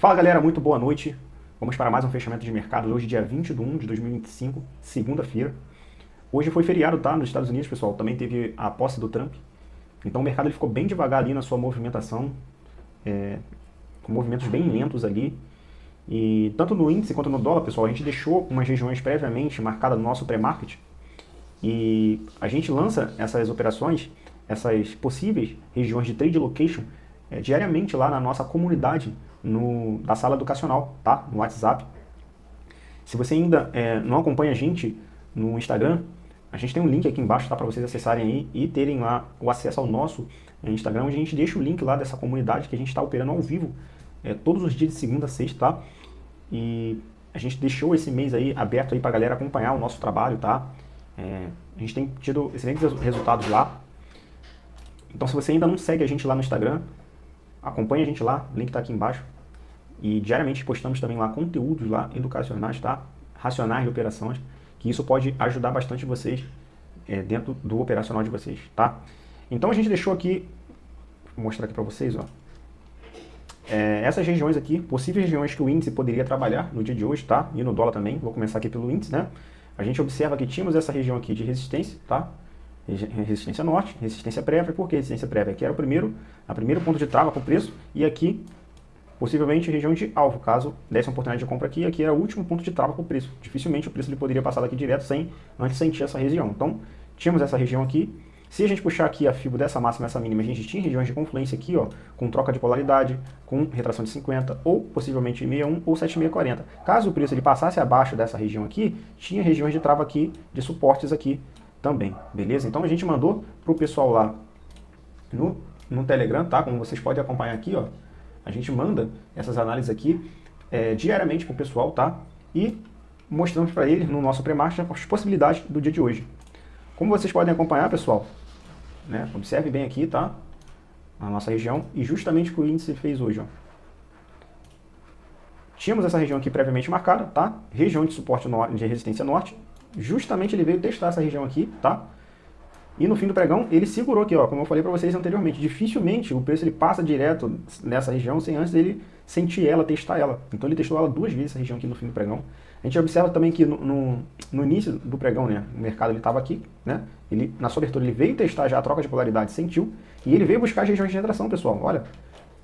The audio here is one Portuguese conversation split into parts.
Fala galera, muito boa noite. Vamos para mais um fechamento de mercado. Hoje, dia 20 de 2025, segunda-feira. Hoje foi feriado, tá? Nos Estados Unidos, pessoal. Também teve a posse do Trump. Então o mercado ele ficou bem devagar ali na sua movimentação, com movimentos bem lentos ali. E tanto no índice quanto no dólar, pessoal, a gente deixou umas regiões previamente marcadas no nosso pré-market. E a gente lança essas operações, essas possíveis regiões de trade location, diariamente lá na nossa comunidade da sala educacional, tá? No WhatsApp. Se você ainda não acompanha a gente no Instagram, a gente tem um link aqui embaixo, tá? Para vocês acessarem aí e terem lá o acesso ao nosso Instagram, onde a gente deixa o link lá dessa comunidade que a gente está operando ao vivo todos os dias de segunda a sexta, tá? E a gente deixou esse mês aí aberto aí para a galera acompanhar o nosso trabalho, tá? A gente tem tido excelentes resultados lá. Então, se você ainda não segue a gente lá no Instagram, acompanhe a gente lá, o link está aqui embaixo. E diariamente postamos também lá conteúdos lá educacionais, tá? Racionais de operações, que isso pode ajudar bastante vocês dentro do operacional de vocês, tá? Então a gente deixou aqui, vou mostrar aqui para vocês, ó. Essas regiões aqui, possíveis regiões que o índice poderia trabalhar no dia de hoje, tá? E no dólar também, vou começar aqui pelo índice, né? A gente observa que tínhamos essa região aqui de resistência, tá? Resistência norte, resistência prévia. Por que resistência prévia? Aqui era o primeiro ponto de trava para o preço, e aqui possivelmente região de alvo, caso desse uma oportunidade de compra aqui era o último ponto de trava para o preço. Dificilmente o preço ele poderia passar daqui direto antes de sentir essa região. Então, tínhamos essa região aqui. Se a gente puxar aqui a FIBO dessa máxima e essa mínima, a gente tinha regiões de confluência aqui, ó, com troca de polaridade, com retração de 50, ou possivelmente 61 ou 7640. Caso o preço ele passasse abaixo dessa região aqui, tinha regiões de trava aqui, de suportes aqui também, beleza? Então a gente mandou para o pessoal lá no Telegram, tá? Como vocês podem acompanhar aqui, ó. A gente manda essas análises aqui diariamente para o pessoal, tá? E mostramos para eles no nosso pré-market as possibilidades do dia de hoje. Como vocês podem acompanhar, pessoal, né? Observe bem aqui, tá? A nossa região e justamente o que o índice fez hoje, ó. Tínhamos essa região aqui previamente marcada, tá? Região de suporte de resistência norte. Justamente ele veio testar essa região aqui, tá? E no fim do pregão, ele segurou aqui, ó, como eu falei para vocês anteriormente. Dificilmente o preço ele passa direto nessa região sem antes ele sentir ela, testar ela. Então ele testou ela duas vezes, essa região aqui no fim do pregão. A gente observa também que no início do pregão, né, o mercado ele estava aqui, né? Ele, na sua abertura, ele veio testar já a troca de polaridade, sentiu, e ele veio buscar as regiões de retração, pessoal. Olha,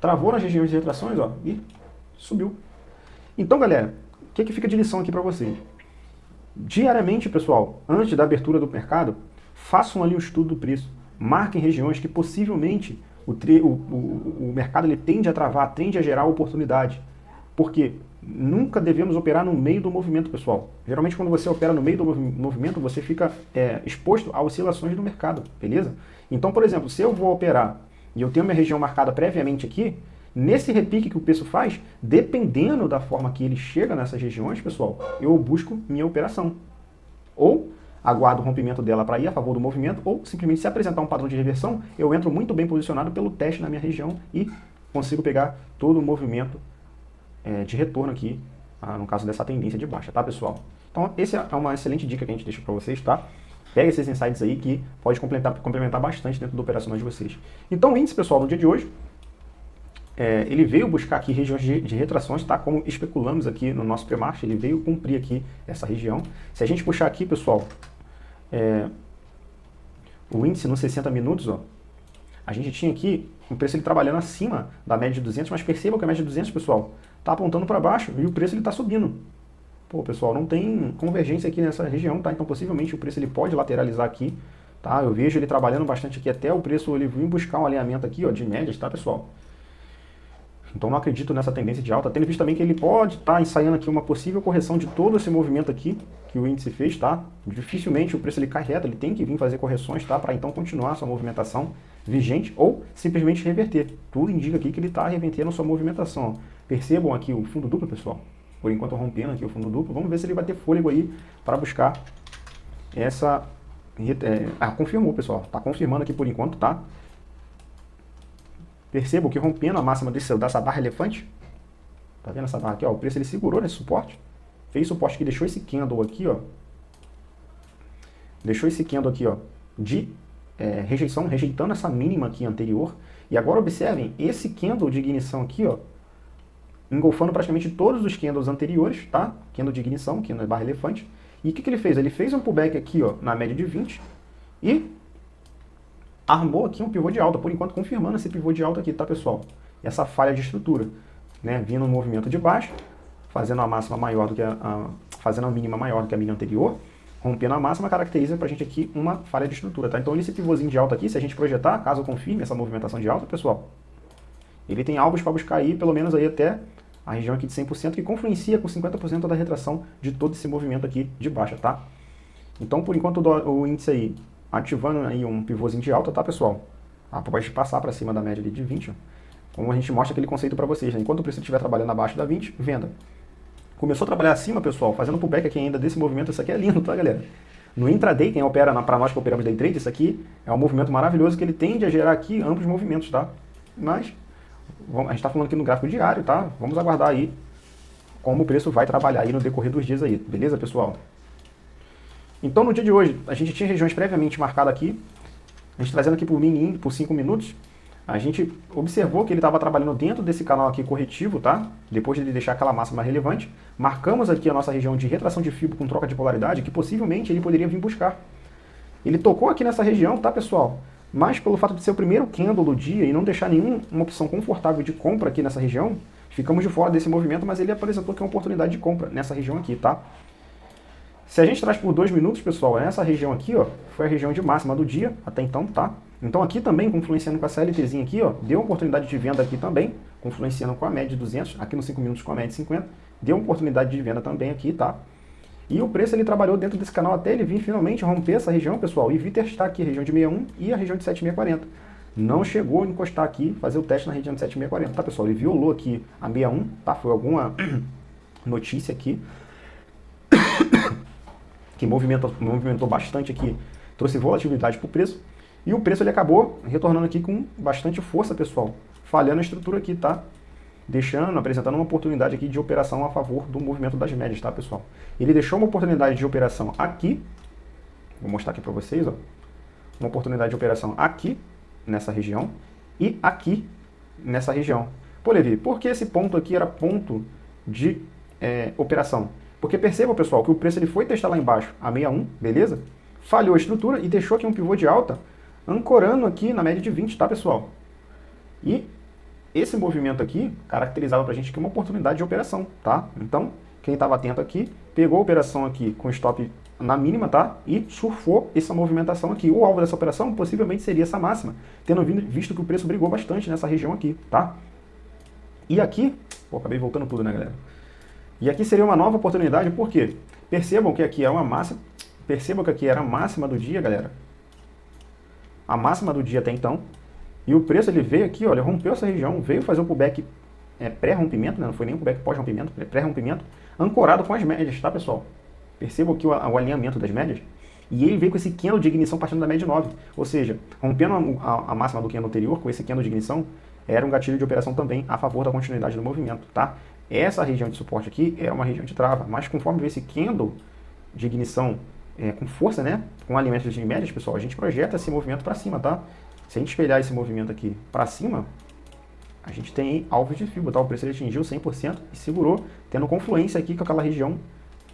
travou nas regiões de retrações, ó, e subiu. Então, galera, o que fica de lição aqui para vocês? Diariamente, pessoal, antes da abertura do mercado, façam ali o estudo do preço. Marquem regiões que possivelmente o mercado ele tende a travar, tende a gerar oportunidade. Porque nunca devemos operar no meio do movimento, pessoal. Geralmente quando você opera no meio do movimento, você fica exposto a oscilações do mercado, beleza? Então, por exemplo, se eu vou operar e eu tenho minha região marcada previamente aqui, nesse repique que o preço faz, dependendo da forma que ele chega nessas regiões, pessoal, eu busco minha operação. Ou aguardo o rompimento dela para ir a favor do movimento, ou simplesmente se apresentar um padrão de reversão, eu entro muito bem posicionado pelo teste na minha região e consigo pegar todo o movimento de retorno aqui, no caso dessa tendência de baixa, tá, pessoal? Então, essa é uma excelente dica que a gente deixa para vocês, tá? Pega esses insights aí que pode complementar bastante dentro do operacional de vocês. Então, o índice, pessoal, no dia de hoje, ele veio buscar aqui regiões de retrações, tá? Como especulamos aqui no nosso pré-market, ele veio cumprir aqui essa região. Se a gente puxar aqui, pessoal, o índice nos 60 minutos, ó, a gente tinha aqui o preço ele trabalhando acima da média de 200, mas percebam que a média de 200, pessoal, está apontando para baixo e o preço ele está subindo. Pô, pessoal, não tem convergência aqui nessa região, tá? Então, possivelmente, o preço ele pode lateralizar aqui, tá? Eu vejo ele trabalhando bastante aqui até o preço ele vir buscar um alinhamento aqui, ó, de médias, tá, pessoal? Então, não acredito nessa tendência de alta. Tendo visto também que ele pode estar ensaiando aqui uma possível correção de todo esse movimento aqui que o índice fez, tá? Dificilmente o preço ele cai reto, ele tem que vir fazer correções, tá? Para então continuar a sua movimentação vigente ou simplesmente reverter. Tudo indica aqui que ele está revertendo a sua movimentação. Ó. Percebam aqui o fundo duplo, pessoal. Por enquanto rompendo aqui o fundo duplo. Vamos ver se ele vai ter fôlego aí para buscar essa... confirmou, pessoal. Está confirmando aqui por enquanto, tá? Percebam que rompendo a máxima dessa barra elefante, tá vendo essa barra aqui, ó, o preço ele segurou nesse suporte, fez suporte que deixou esse candle aqui, ó, deixou esse candle aqui, ó, de rejeição, rejeitando essa mínima aqui anterior, e agora observem, esse candle de ignição aqui, ó, engolfando praticamente todos os candles anteriores, tá? Candle de ignição, candle de barra elefante. E o que ele fez? Ele fez um pullback aqui, ó, na média de 20 e armou aqui um pivô de alta, por enquanto confirmando esse pivô de alta aqui, tá, pessoal? Essa falha de estrutura, né? Vindo um movimento de baixo, fazendo a máxima maior do que fazendo a mínima maior do que a mínima anterior, rompendo a máxima, caracteriza pra gente aqui uma falha de estrutura, tá? Então esse pivôzinho de alta aqui, se a gente projetar, caso confirme essa movimentação de alta, pessoal, ele tem alvos para buscar aí, pelo menos aí até a região aqui de 100%, que confluencia com 50% da retração de todo esse movimento aqui de baixa, tá? Então, por enquanto, o índice aí ativando aí um pivôzinho de alta, tá, pessoal? Pode passar para cima da média ali de 20, ó. Como a gente mostra aquele conceito para vocês, né? Enquanto o preço estiver trabalhando abaixo da 20, venda. Começou a trabalhar acima, pessoal, fazendo pullback aqui ainda desse movimento. Isso aqui é lindo, tá, galera? No intraday, quem opera, para nós que operamos day trade, isso aqui é um movimento maravilhoso que ele tende a gerar aqui amplos movimentos, tá? Mas a gente está falando aqui no gráfico diário, tá? Vamos aguardar aí como o preço vai trabalhar aí no decorrer dos dias aí, beleza, pessoal? Então, no dia de hoje, a gente tinha regiões previamente marcadas aqui, a gente trazendo aqui por mini por 5 minutos, a gente observou que ele estava trabalhando dentro desse canal aqui corretivo, tá? Depois de ele deixar aquela máxima relevante, marcamos aqui a nossa região de retração de fibra com troca de polaridade, que possivelmente ele poderia vir buscar. Ele tocou aqui nessa região, tá, pessoal? Mas pelo fato de ser o primeiro candle do dia e não deixar nenhuma opção confortável de compra aqui nessa região, ficamos de fora desse movimento, mas ele apresentou aqui uma oportunidade de compra nessa região aqui, tá? Se a gente traz por 2 minutos, pessoal, essa região aqui, ó, foi a região de máxima do dia, até então, tá? Então aqui também, confluenciando com essa LTzinha aqui, ó, deu uma oportunidade de venda aqui também, confluenciando com a média de 200, aqui nos 5 minutos com a média de 50, deu uma oportunidade de venda também aqui, tá? E o preço ele trabalhou dentro desse canal até ele vir finalmente romper essa região, pessoal, e vir testar aqui a região de 61 e a região de 7640. Não chegou a encostar aqui, fazer o teste na região de 7640, tá, pessoal? Ele violou aqui a 61, tá? Foi alguma notícia aqui que movimentou bastante aqui, trouxe volatilidade para o preço. E o preço ele acabou retornando aqui com bastante força, pessoal, falhando a estrutura aqui, tá? Apresentando uma oportunidade aqui de operação a favor do movimento das médias, tá, pessoal? Ele deixou uma oportunidade de operação aqui, vou mostrar aqui para vocês, ó, uma oportunidade de operação aqui, nessa região, e aqui, nessa região. Pô, Levi, por que esse ponto aqui era ponto de operação? Porque percebam, pessoal, que o preço ele foi testar lá embaixo, a 61, beleza? Falhou a estrutura e deixou aqui um pivô de alta, ancorando aqui na média de 20, tá, pessoal? E esse movimento aqui caracterizava pra gente aqui uma oportunidade de operação, tá? Então, quem estava atento aqui, pegou a operação aqui com stop na mínima, tá? E surfou essa movimentação aqui. O alvo dessa operação possivelmente seria essa máxima, tendo visto que o preço brigou bastante nessa região aqui, tá? E aqui, pô, acabei voltando tudo, né, galera? E aqui seria uma nova oportunidade, por quê? Percebam que aqui é uma máxima, percebam que aqui era a máxima do dia, galera. A máxima do dia até então. E o preço ele veio aqui, olha, rompeu essa região, veio fazer o pullback pré-rompimento, né? Não foi nem um pullback pós-rompimento, pré-rompimento, ancorado com as médias, tá, pessoal? Percebam aqui o alinhamento das médias. E ele veio com esse candle de ignição partindo da média 9. Ou seja, rompendo a máxima do candle anterior, com esse candle de ignição, era um gatilho de operação também a favor da continuidade do movimento, tá? Essa região de suporte aqui é uma região de trava, mas conforme vê esse candle de ignição com força, né? Com alinhamento de médias, pessoal, a gente projeta esse movimento para cima, tá? Se a gente espelhar esse movimento aqui para cima, a gente tem alvos de fibra, tá? O preço ele atingiu 100% e segurou, tendo confluência aqui com aquela região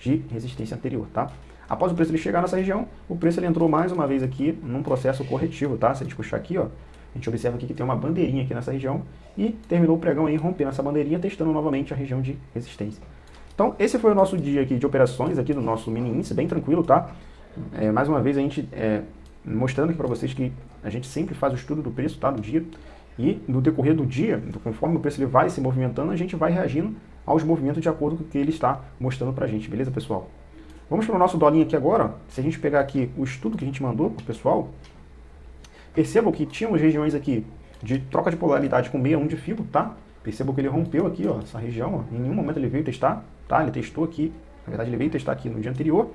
de resistência anterior, tá? Após o preço ele chegar nessa região, o preço ele entrou mais uma vez aqui num processo corretivo, tá? Se a gente puxar aqui, ó, a gente observa aqui que tem uma bandeirinha aqui nessa região e terminou o pregão aí rompendo essa bandeirinha, testando novamente a região de resistência. Então, esse foi o nosso dia aqui de operações aqui do nosso mini índice, bem tranquilo, tá? Mais uma vez a gente mostrando aqui para vocês que a gente sempre faz o estudo do preço, tá, do dia, e no decorrer do dia, conforme o preço ele vai se movimentando, a gente vai reagindo aos movimentos de acordo com o que ele está mostrando para a gente, beleza, pessoal? Vamos para o nosso dolinho aqui agora, ó. Se a gente pegar aqui o estudo que a gente mandou para o pessoal, percebam que tínhamos regiões aqui de troca de polaridade com 61 de fibra, tá? Percebam que ele rompeu aqui, ó, essa região, ó. Em nenhum momento ele veio testar, tá? Ele testou aqui, na verdade ele veio testar aqui no dia anterior,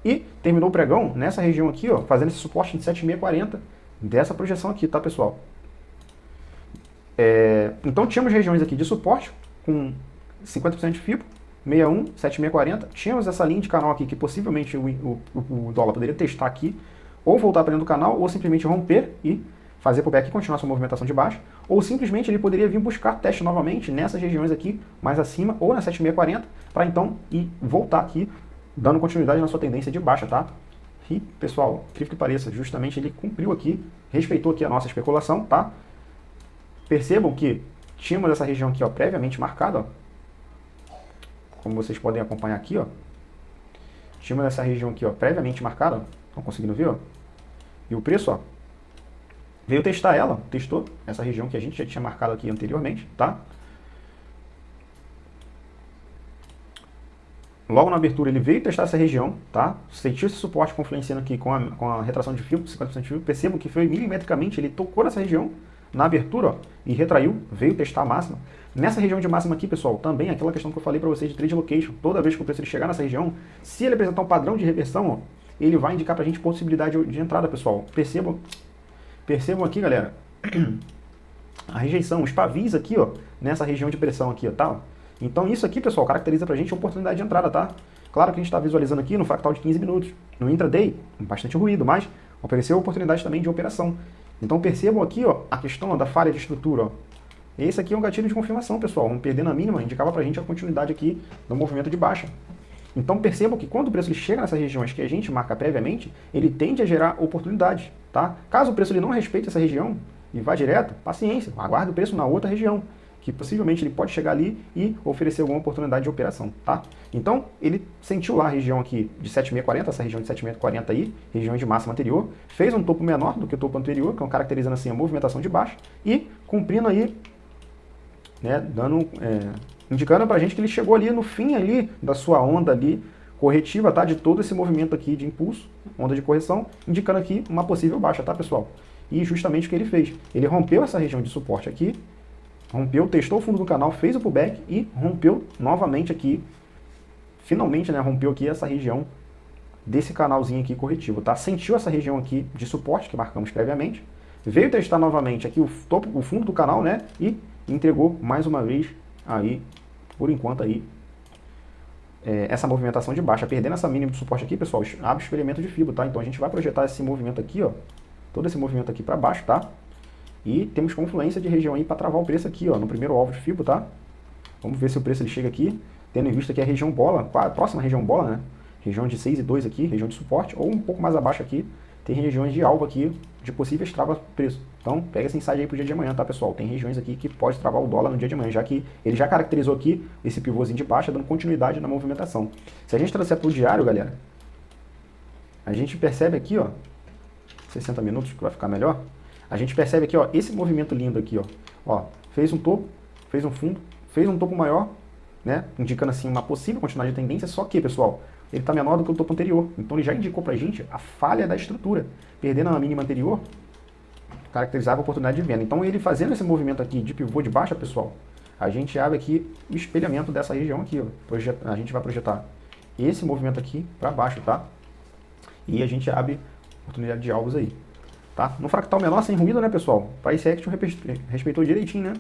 e terminou o pregão nessa região aqui, ó, fazendo esse suporte de 7640 dessa projeção aqui, tá, pessoal? Então tínhamos regiões aqui de suporte com 50% de fibra, 61, 7640. Tínhamos essa linha de canal aqui que possivelmente o dólar poderia testar aqui, ou voltar para dentro do canal, ou simplesmente romper e fazer pullback e continuar sua movimentação de baixa, ou simplesmente ele poderia vir buscar teste novamente nessas regiões aqui mais acima, ou na 7640, para então ir voltar aqui, dando continuidade na sua tendência de baixa, tá? E, pessoal, incrível que pareça, justamente ele cumpriu aqui, respeitou aqui a nossa especulação, tá? Percebam que tínhamos essa região aqui, ó, previamente marcada, ó, como vocês podem acompanhar aqui, ó. Tínhamos essa região aqui, ó, previamente marcada, ó. Estão conseguindo ver, ó? E o preço, ó, veio testar ela, testou essa região que a gente já tinha marcado aqui anteriormente, tá? Logo na abertura ele veio testar essa região, tá? Sentiu esse suporte confluenciando aqui com a retração de fio, 50% de fio. Percebam que foi milimetricamente, ele tocou nessa região, na abertura, ó, e retraiu, veio testar a máxima. Nessa região de máxima aqui, pessoal, também aquela questão que eu falei para vocês de trade location, toda vez que o preço ele chegar nessa região, se ele apresentar um padrão de reversão, ó, ele vai indicar para a gente possibilidade de entrada, pessoal. Percebam aqui, galera, a rejeição, os pavis aqui, ó, nessa região de pressão aqui, ó, tá? Então isso aqui, pessoal, caracteriza pra gente a oportunidade de entrada, tá? Claro que a gente está visualizando aqui no fractal de 15 minutos. No intraday, bastante ruído, mas ofereceu oportunidade também de operação. Então percebam aqui, ó, a questão, ó, da falha de estrutura, ó. Esse aqui é um gatilho de confirmação, pessoal. Vamos perder na mínima, indicava pra gente a continuidade aqui do movimento de baixa. Então percebam que quando o preço ele chega nessas regiões que a gente marca previamente, ele tende a gerar oportunidade, tá? Caso o preço ele não respeite essa região e vá direto, paciência, aguarde o preço na outra região, que possivelmente ele pode chegar ali e oferecer alguma oportunidade de operação, tá? Então, ele sentiu lá a região aqui de 7640, essa região de 7640 aí, região de máxima anterior, fez um topo menor do que o topo anterior, que é caracterizando assim a movimentação de baixa, e cumprindo aí, né, indicando pra gente que ele chegou ali no fim ali da sua onda ali corretiva, tá? De todo esse movimento aqui de impulso, onda de correção, indicando aqui uma possível baixa, tá, pessoal? E justamente o que ele fez, ele rompeu essa região de suporte aqui, rompeu, testou o fundo do canal, fez o pullback e rompeu novamente aqui, finalmente, né, rompeu aqui essa região desse canalzinho aqui corretivo, tá? Sentiu essa região aqui de suporte que marcamos previamente, veio testar novamente aqui o fundo do canal, né, e entregou mais uma vez aí, por enquanto aí, essa movimentação de baixa, perdendo essa mínima de suporte aqui, pessoal, abre o experimento de fibra, tá? Então a gente vai projetar esse movimento aqui, ó, todo esse movimento aqui para baixo, tá? E temos confluência de região aí para travar o preço aqui, ó, no primeiro alvo de FIBO, tá? Vamos ver se o preço ele chega aqui, tendo em vista que a região bola, a próxima região bola, né? Região de 6 e 2 aqui, região de suporte, ou um pouco mais abaixo aqui, tem regiões de alvo aqui, de possíveis travas preço. Então, pega esse insight aí pro dia de amanhã, tá, pessoal? Tem regiões aqui que pode travar o dólar no dia de amanhã, já que ele já caracterizou aqui esse pivôzinho de baixa, dando continuidade na movimentação. Se a gente trouxer pro diário, galera, a gente percebe aqui, ó, 60 minutos, que vai ficar melhor. A gente percebe aqui, ó, esse movimento lindo aqui, ó, fez um topo, fez um fundo, fez um topo maior, né, indicando assim uma possível continuidade de tendência, só que, pessoal, ele está menor do que o topo anterior, então ele já indicou pra gente a falha da estrutura, perdendo a mínima anterior, caracterizava a oportunidade de venda. Então ele fazendo esse movimento aqui de pivô de baixa, pessoal, a gente abre aqui o espelhamento dessa região aqui, ó, a gente vai projetar esse movimento aqui para baixo, tá? E a gente abre oportunidade de alvos aí. Tá? No fractal menor, sem ruído, né, pessoal? Price Action respeitou direitinho, né?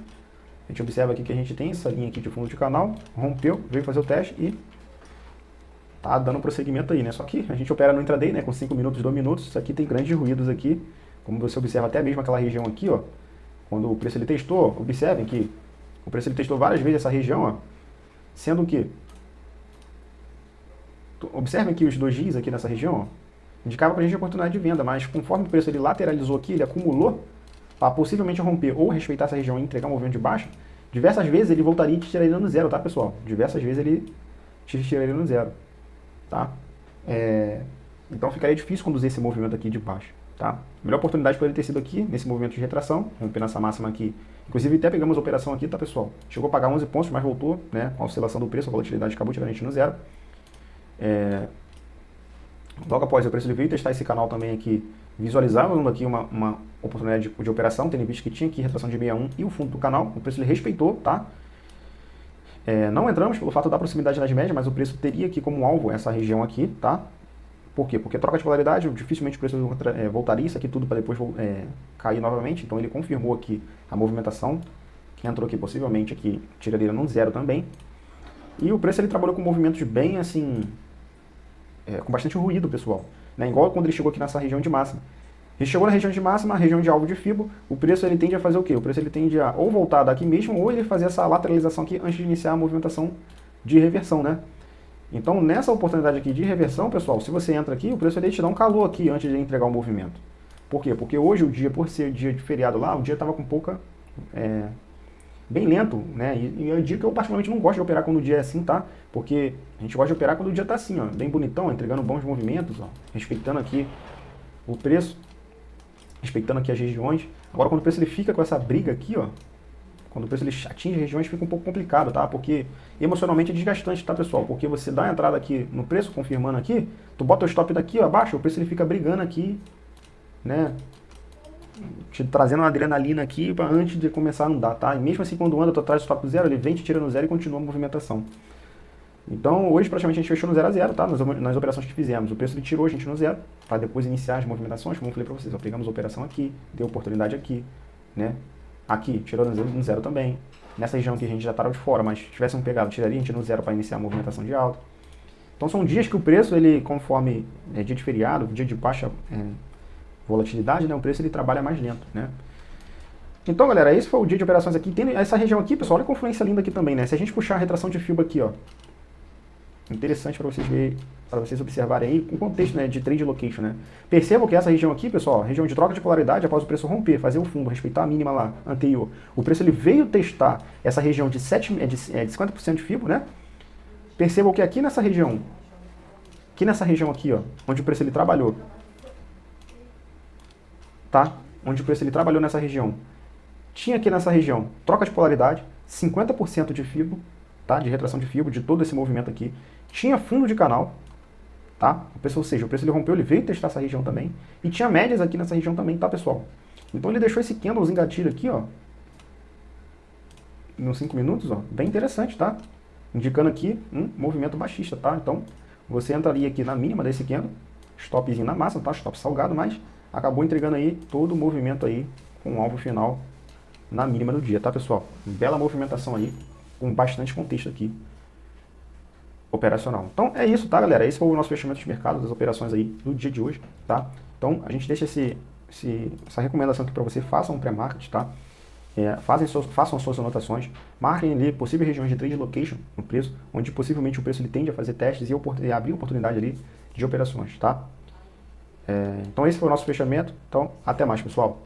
A gente observa aqui que a gente tem essa linha aqui de fundo de canal, rompeu, veio fazer o teste e tá dando prosseguimento aí, né? Só que a gente opera no intraday, né, com 5 minutos, 2 minutos, isso aqui tem grandes ruídos aqui, como você observa até mesmo aquela região aqui, ó, quando o preço ele testou, observem que o preço ele testou várias vezes essa região, ó, sendo que, observem aqui os dojis aqui nessa região, ó, indicava para a gente a oportunidade de venda, mas conforme o preço ele lateralizou aqui, ele acumulou para possivelmente romper ou respeitar essa região e entregar um movimento de baixa, diversas vezes ele voltaria e te tiraria no zero, tá, pessoal? Diversas vezes ele te tiraria no zero, tá? Então ficaria difícil conduzir esse movimento aqui de baixa, tá? A melhor oportunidade poderia ter sido aqui, nesse movimento de retração, rompendo essa máxima aqui. Inclusive até pegamos a operação aqui, tá, pessoal? Chegou a pagar 11 pontos, mas voltou, né? A oscilação do preço, a volatilidade acabou tirando a gente no zero. Logo após o preço ele veio testar esse canal também aqui, visualizando aqui uma oportunidade de operação, tendo visto que tinha aqui retração de 61 e o fundo do canal, o preço ele respeitou, tá? Não entramos pelo fato da proximidade nas médias, mas o preço teria aqui como alvo essa região aqui, tá? Por quê? Porque troca de polaridade, dificilmente o preço voltaria isso aqui tudo para depois cair novamente, então ele confirmou aqui a movimentação, que entrou aqui possivelmente aqui, tiraria no zero também, e o preço ele trabalhou com movimentos bem assim, com bastante ruído, pessoal, né? Igual quando ele chegou aqui nessa região de máxima. Chegou na região de máxima, região de alvo de FIBO, o preço ele tende a fazer o quê? O preço ele tende a ou voltar daqui mesmo, ou ele fazer essa lateralização aqui antes de iniciar a movimentação de reversão, né? Então, nessa oportunidade aqui de reversão, pessoal, se você entra aqui, o preço ele te dá um calor aqui antes de entregar o movimento. Por quê? Porque hoje o dia, por ser dia de feriado lá, o dia estava com pouca... bem lento, né? E eu digo que eu particularmente não gosto de operar quando o dia é assim, tá? Porque a gente gosta de operar quando o dia tá assim, ó, bem bonitão, entregando bons movimentos, ó, respeitando aqui o preço, respeitando aqui as regiões. Agora, quando o preço ele fica com essa briga aqui, ó, quando o preço ele atinge regiões, fica um pouco complicado, tá? Porque emocionalmente é desgastante, tá, pessoal? Porque você dá a entrada aqui no preço, confirmando aqui, tu bota o stop daqui, ó, abaixo, o preço ele fica brigando aqui, né? Te trazendo uma adrenalina aqui antes de começar a andar, tá? E mesmo assim, quando anda, tu traz o stop do zero, ele vem, te tira no zero e continua a movimentação. Então, hoje praticamente a gente fechou no 0 a 0, tá? Nas operações que fizemos. O preço ele tirou a gente no zero, para depois iniciar as movimentações, como eu falei para vocês. Ó, pegamos a operação aqui, deu oportunidade aqui, né? Aqui, tirou no zero também. Nessa região aqui a gente já estava de fora, mas se tivéssemos pegado, tiraria a gente no zero para iniciar a movimentação de alta. Então, são dias que o preço, ele, conforme dia de feriado, dia de baixa volatilidade, né? O preço ele trabalha mais lento, né? Então, galera, esse foi o dia de operações aqui. Tem essa região aqui, pessoal, olha a confluência linda aqui também, né? Se a gente puxar a retração de FIBO aqui, ó, interessante para vocês verem, para vocês observarem aí, com contexto, né, de trade location, né? Percebam que essa região aqui, pessoal, região de troca de polaridade, após o preço romper, fazer o fundo, respeitar a mínima lá anterior, o preço ele veio testar essa região de 50% de FIBO, né? Percebam que aqui nessa região aqui, ó, onde o preço ele trabalhou, tá? Onde o preço ele trabalhou nessa região, tinha aqui nessa região troca de polaridade, 50% de FIBO, tá? De retração de FIBO, de todo esse movimento aqui. Tinha fundo de canal, tá? Ou seja, o preço ele rompeu, ele veio testar essa região também. E tinha médias aqui nessa região também, tá, pessoal? Então ele deixou esse candle em gatilho aqui, ó, nos 5 minutos, ó, bem interessante, tá? Indicando aqui um movimento baixista, tá? Então, você entraria aqui na mínima desse candle, stopzinho na massa, tá? Stop salgado, mas acabou entregando aí todo o movimento aí com um alvo final na mínima do dia, tá, pessoal? Bela movimentação aí, com bastante contexto aqui operacional. Então é isso, tá, galera? Esse foi o nosso fechamento de mercado das operações aí do dia de hoje, tá? Então a gente deixa essa recomendação aqui para você, façam um pré-market, tá? Façam suas anotações, marquem ali possíveis regiões de trade location no preço, onde possivelmente o preço ele tende a fazer testes e abrir oportunidade ali de operações, tá? Então esse foi o nosso fechamento. Então até mais, pessoal.